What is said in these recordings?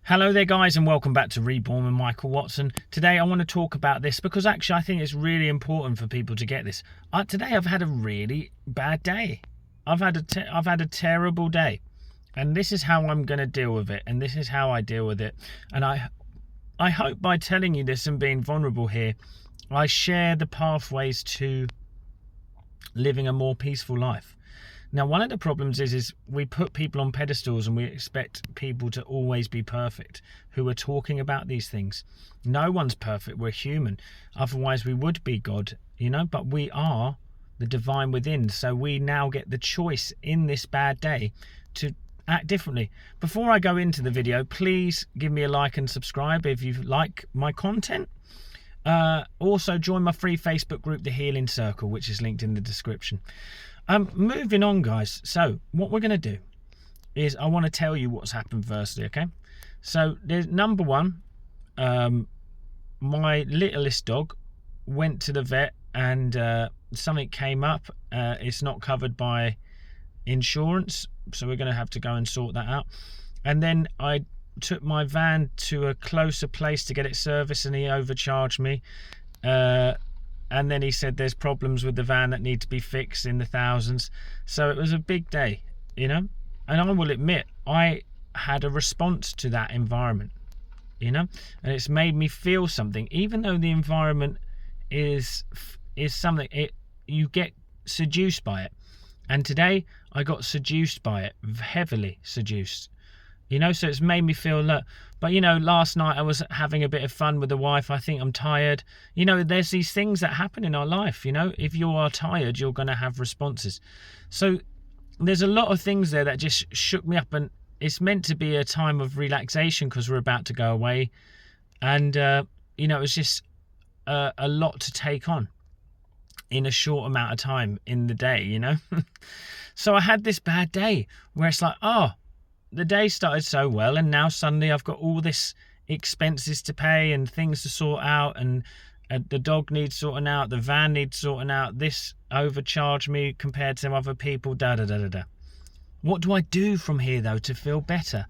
Hello there guys, and welcome back to Reborn with Michael Watson. Today I want to talk about this because actually I think it's really important for people to get this. Today I've had a really bad day. I've had a terrible day, and this is how I'm going to deal with it, and this is how I deal with it. And I hope by telling you this and being vulnerable here, I share the pathways to living a more peaceful life. Now, one of the problems is we put people on pedestals and we expect people to always be perfect who are talking about these things. No one's perfect. We're human. Otherwise, we would be God, but we are the divine within. So we now get the choice in this bad day to act differently. Before I go into the video, please give me a like and subscribe if you like my content. Also, join my free Facebook group, The Healing Circle, which is linked in the description. Moving on, guys. So what we're going to do is I want to tell you what's happened firstly, okay? So there's number one, my littlest dog went to the vet and something came up. It's not covered by insurance, so we're going to have to go and sort that out. And then I took my van to a closer place to get it serviced, and he overcharged me. And then he said there's problems with the van that need to be fixed in the thousands. So it was a big day, and I will admit I had a response to that environment, and it's made me feel something. Even though the environment is something, you get seduced by it. And today I got seduced by it, heavily seduced. So it's made me feel that. But last night I was having a bit of fun with the wife. I think I'm tired. There's these things that happen in our life. If you are tired, you're going to have responses. So there's a lot of things there that just shook me up, and it's meant to be a time of relaxation because we're about to go away. And it was just a lot to take on in a short amount of time in the day. So I had this bad day where it's like, the day started so well, and now suddenly I've got all this expenses to pay and things to sort out, and the dog needs sorting out, the van needs sorting out, this overcharged me compared to other people, What do I do from here though to feel better?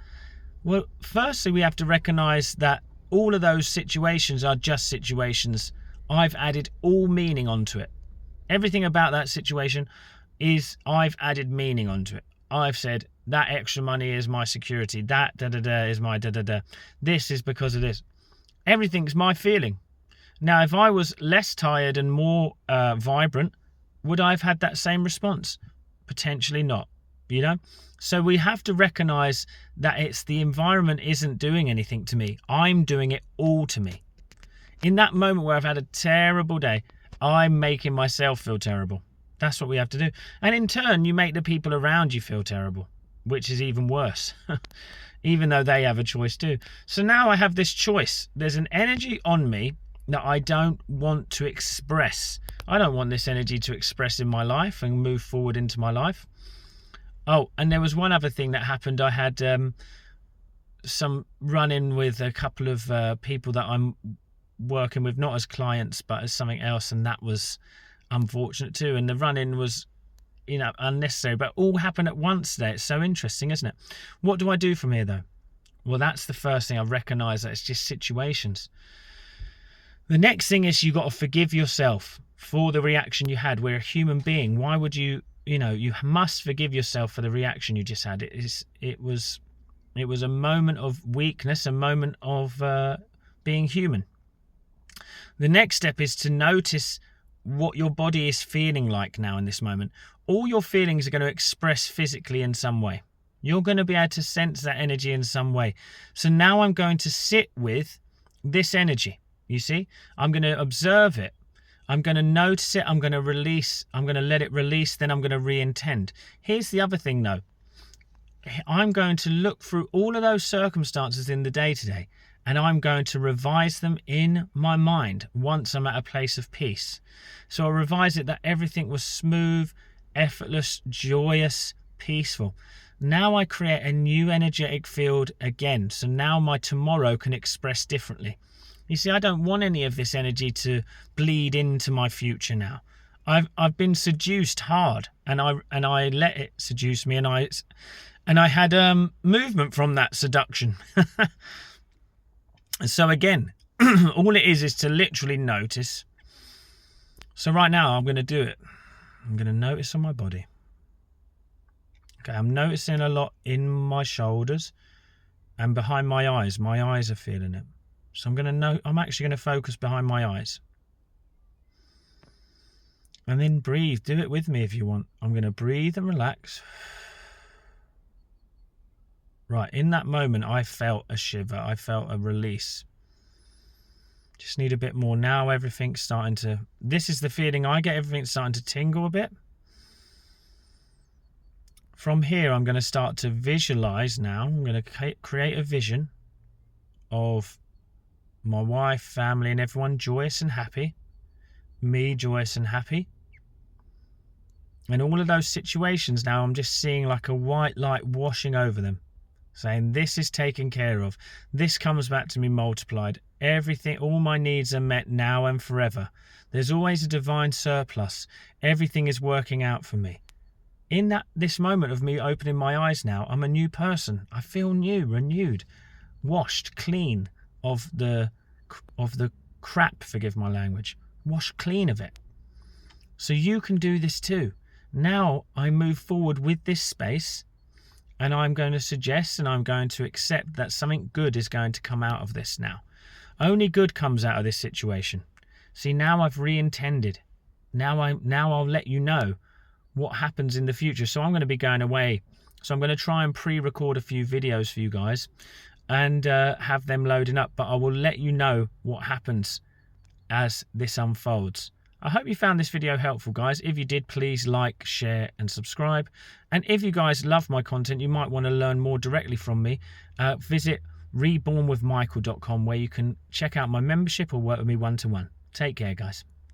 Well, firstly we have to recognise that all of those situations are just situations. I've added all meaning onto it. Everything about that situation is I've added meaning onto it. I've said that extra money is my security. That is my This is because of this. Everything's my feeling. Now, if I was less tired and more vibrant, would I have had that same response? Potentially not, So we have to recognize that it's the environment isn't doing anything to me. I'm doing it all to me. In that moment where I've had a terrible day, I'm making myself feel terrible. That's what we have to do. And in turn, you make the people around you feel terrible, which is even worse, even though they have a choice too. So now I have this choice. There's an energy on me that I don't want to express. I don't want this energy to express in my life and move forward into my life. Oh, and there was one other thing that happened. I had some run-in with a couple of people that I'm working with, not as clients, but as something else, and that was unfortunate too. And the run-in was unnecessary, but all happened at once today. It's so interesting, isn't it? What do I do from here though? Well, that's the first thing. I recognize that it's just situations. The next thing is you got to forgive yourself for the reaction you had. We're a human being. Why would you must forgive yourself for the reaction you just had. It was a moment of weakness, a moment of being human. The next step is to notice what your body is feeling like now in this moment. All your feelings are going to express physically in some way. You're going to be able to sense that energy in some way. So now I'm going to sit with this energy. You see, I'm going to observe it. I'm going to notice it. I'm going to release. I'm going to let it release. Then I'm going to reintend. Here's the other thing though. I'm going to look through all of those circumstances in the day today, and I'm going to revise them in my mind once I'm at a place of peace. So I'll revise it that everything was smooth, effortless, joyous, peaceful. Now I create a new energetic field again. So now my tomorrow can express differently. You see, I don't want any of this energy to bleed into my future now. I've been seduced hard, and I let it seduce me, and I had movement from that seduction. So again, all it is to literally notice. So right now I'm going to do it. I'm going to notice on my body. Okay, I'm noticing a lot in my shoulders and behind my eyes. My eyes are feeling it. So I'm actually going to focus behind my eyes. And then breathe. Do it with me if you want. I'm going to breathe and relax. Right, in that moment, I felt a shiver. I felt a release. Just need a bit more. Now everything's starting to... This is the feeling I get. Everything's starting to tingle a bit. From here, I'm going to start to visualize now. I'm going to create a vision of my wife, family, and everyone joyous and happy. Me joyous and happy. And all of those situations now, I'm just seeing like a white light washing over them. Saying this is taken care of. This comes back to me multiplied. Everything, all my needs are met now and forever. There's always a divine surplus. Everything is working out for me. In this moment of me opening my eyes now, I'm a new person. I feel new, renewed, washed clean of the crap, forgive my language. Washed clean of it. So you can do this too. Now I move forward with this space. And I'm going to suggest and I'm going to accept that something good is going to come out of this now. Only good comes out of this situation. See, now I've reintended. Now I'll let you know what happens in the future. So I'm going to be going away. So I'm going to try and pre-record a few videos for you guys and have them loading up. But I will let you know what happens as this unfolds. I hope you found this video helpful, guys. If you did, please like, share and subscribe. And if you guys love my content, you might want to learn more directly from me. Visit rebornwithmichael.com where you can check out my membership or work with me one-to-one. Take care, guys.